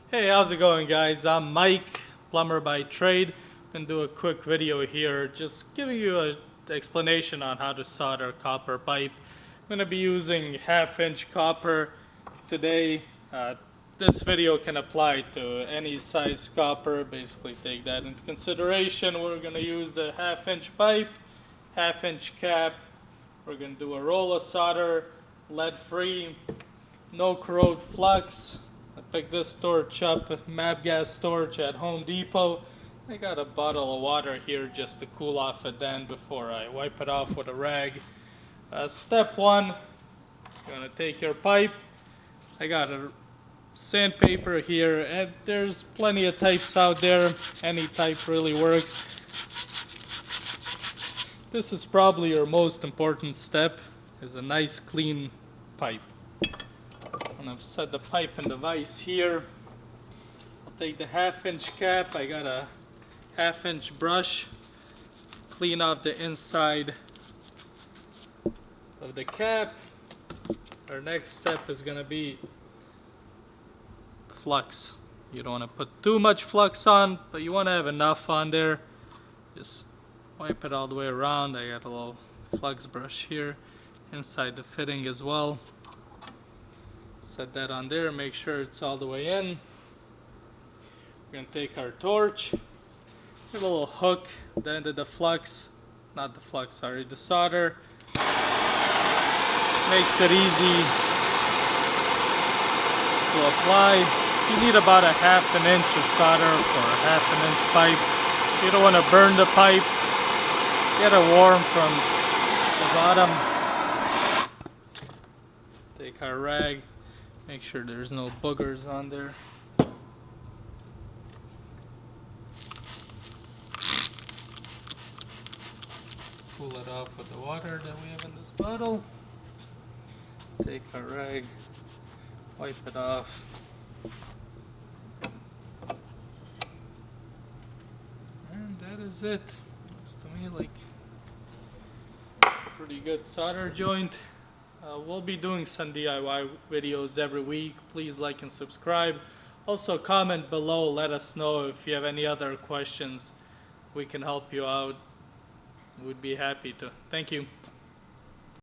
Hey, how's it going, guys? I'm Mike, plumber by trade, and do a quick video here just giving you an explanation on how to solder copper pipe. I'm going to be using 1/2-inch copper today. This video can apply to any size copper. Basically, take that into consideration. We're going to use the 1/2-inch pipe, 1/2-inch cap. We're going to do a roll of solder, lead-free, no corrode flux. I picked this torch up, MAP gas torch at Home Depot. I got a bottle of water here just to cool off it then before I wipe it off with a rag. Step one, you're gonna take your pipe. I got a sandpaper here, and there's plenty of types out there. Any type really works. This is probably your most important step, is a nice clean pipe. And I've set the pipe in the vise here. I'll take the 1/2-inch cap. I got a 1/2-inch brush. Clean off the inside of the cap. Our next step is going to be flux. You don't want to put too much flux on, but you want to have enough on there. Just wipe it all the way around. I got a little flux brush here inside the fitting as well. Set that on there, make sure it's all the way in. We're going to take our torch, get a little hook at the end of the flux, not the flux, sorry, the solder. Makes it easy to apply. You need about a 1/2 inch of solder for a 1/2 inch pipe. You don't want to burn the pipe. Get it warm from the bottom. Take our rag. Make sure there's no boogers on there. Cool it off with the water that we have in this bottle. Take our rag, wipe it off. And that is it. Looks to me like a pretty good solder joint. We'll be doing some DIY videos every week. Please like and subscribe. Also comment below, let us know if you have any other questions. We can help you out. We'd be happy to. Thank you.